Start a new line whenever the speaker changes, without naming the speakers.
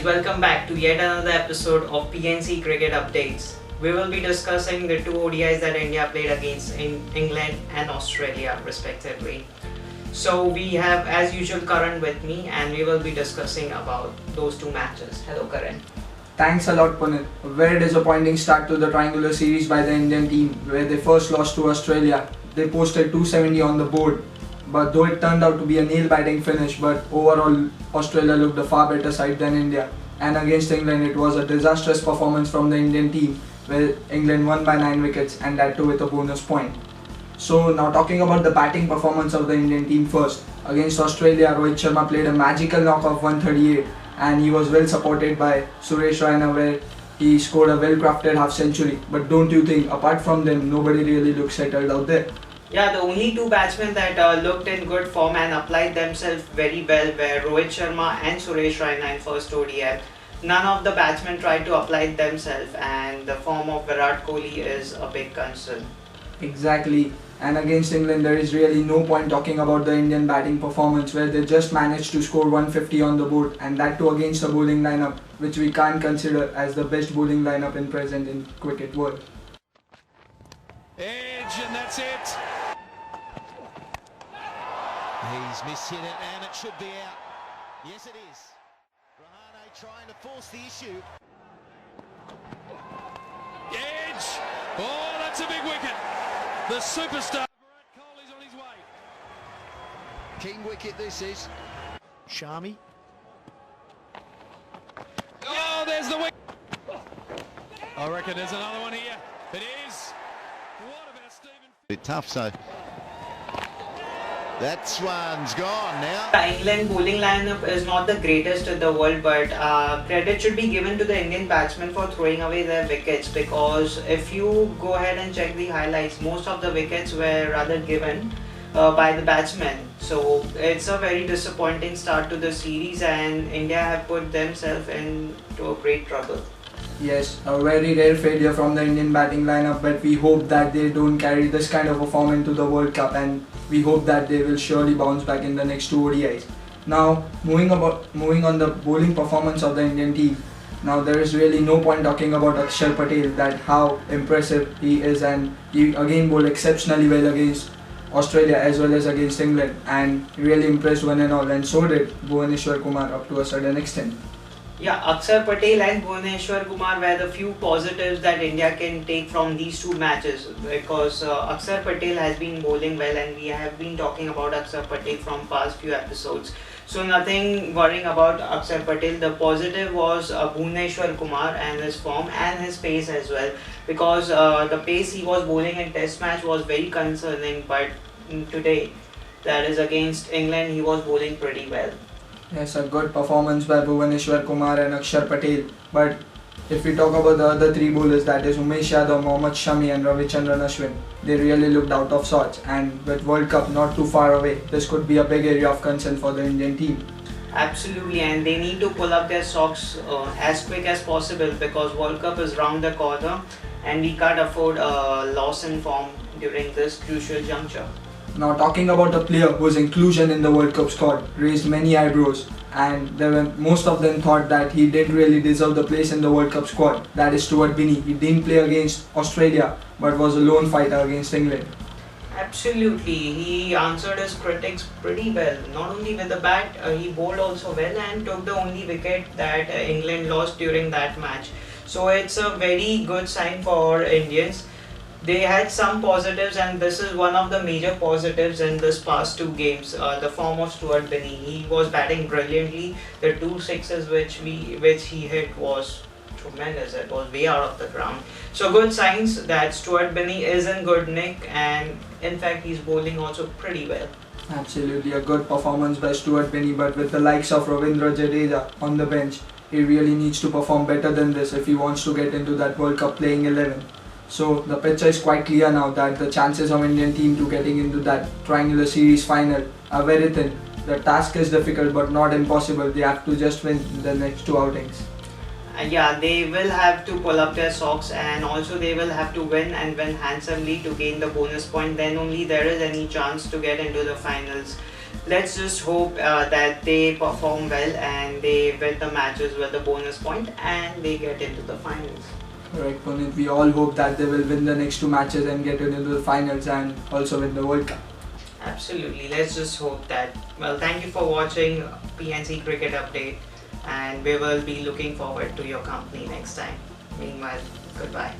welcome back to yet another episode of PNC Cricket Updates. We will be discussing the two ODIs that India played against England and Australia respectively. So we have as usual Karan with me and we will be discussing about those two matches. Hello Karan.
Thanks a lot, Punit. A very disappointing start to the triangular series by the Indian team, where they first lost to Australia. They posted 270 on the board, but though it turned out to be a nail-biting finish, but overall Australia looked a far better side than India. And against England, it was a disastrous performance from the Indian team, where England won by 9 wickets and that too with a bonus point. So now talking about the batting performance of the Indian team first. Against Australia, Rohit Sharma played a magical knock of 138 and he was well supported by Suresh Raina where he scored a well-crafted half-century. But don't you think, apart from them, nobody really looks settled out there?
Yeah, the only two batsmen that looked in good form and applied themselves very well were Rohit Sharma and Suresh Raina in first ODI. None of the batsmen tried to apply themselves and the form of Virat Kohli is a big concern.
Exactly. And against England, there is really no point talking about the Indian batting performance where they just managed to score 150 on the board and that too against a bowling lineup which we can't consider as the best bowling lineup in present in cricket world.
Edge and that's it. He's mishit it and it should be out. Yes it is. Rahane trying to force the issue. Edge! Oh, that's a big wicket. The superstar Virat Kohli's on his way. Keen wicket this is. Shami. Oh, there's the wicket. I reckon there's another one here. It is. What about Stephen?
Bit tough, so that one's gone now.
The England bowling lineup is not the greatest in the world, but credit should be given to the Indian batsmen for throwing away their wickets, because if you go ahead and check the highlights, most of the wickets were rather given by the batsmen. So it's a very disappointing start to the series and India have put themselves into a great trouble.
Yes, a very rare failure from the Indian batting lineup, but we hope that they don't carry this kind of a form into the World Cup and we hope that they will surely bounce back in the next two ODIs. Now, moving on the bowling performance of the Indian team. Now, there is really no point talking about Akshar Patel, that how impressive he is, and he again bowled exceptionally well against Australia as well as against England and really impressed one and all, and so did Bhuvaneshwar Kumar up to a certain extent.
Yeah, Akshar Patel and Bhuvaneshwar Kumar were the few positives that India can take from these two matches, because Akshar Patel has been bowling well and we have been talking about Akshar Patel from past few episodes. So nothing worrying about Akshar Patel. The positive was Bhuvaneshwar Kumar and his form and his pace as well, because the pace he was bowling in test match was very concerning, but today, that is against England, he was bowling pretty well.
Yes, a good performance by Bhuvaneshwar Kumar and Akshar Patel. But if we talk about the other three bowlers, that is Umesh Yadav, Mohammad Shami and Ravichandran Ashwin, they really looked out of sorts, and with World Cup not too far away, this could be a big area of concern for the Indian team.
Absolutely, and they need to pull up their socks as quick as possible, because World Cup is round the corner and we can't afford a loss in form during this crucial juncture.
Now, talking about a player whose inclusion in the World Cup squad raised many eyebrows, and most of them thought that he didn't really deserve the place in the World Cup squad. That is Stuart Binnie. He didn't play against Australia but was a lone fighter against England.
Absolutely, he answered his critics pretty well. Not only with the bat, he bowled also well and took the only wicket that England lost during that match. So it's a very good sign for Indians. They had some positives and this is one of the major positives in this past two games. The form of Stuart Binnie. He was batting brilliantly. The two sixes which he hit was tremendous. It was way out of the ground. So good signs that Stuart Binnie is in good nick and in fact he's bowling also pretty well.
Absolutely a good performance by Stuart Binnie, but with the likes of Ravindra Jadeja on the bench, he really needs to perform better than this if he wants to get into that World Cup playing 11. So the picture is quite clear now that the chances of Indian team to getting into that triangular series final are very thin. The task is difficult but not impossible. They have to just win the next two outings.
Yeah, they will have to pull up their socks and also they will have to win and win handsomely to gain the bonus point. Then only there is any chance to get into the finals. let's just hope that they perform well and they win the matches with the bonus point and they get into the finals.
Right, Punit. We all hope that they will win the next two matches and get into the finals and also win the World Cup.
Absolutely, let's just hope that. Well, thank you for watching PNC Cricket Update, and we will be looking forward to your company next time. Meanwhile, goodbye.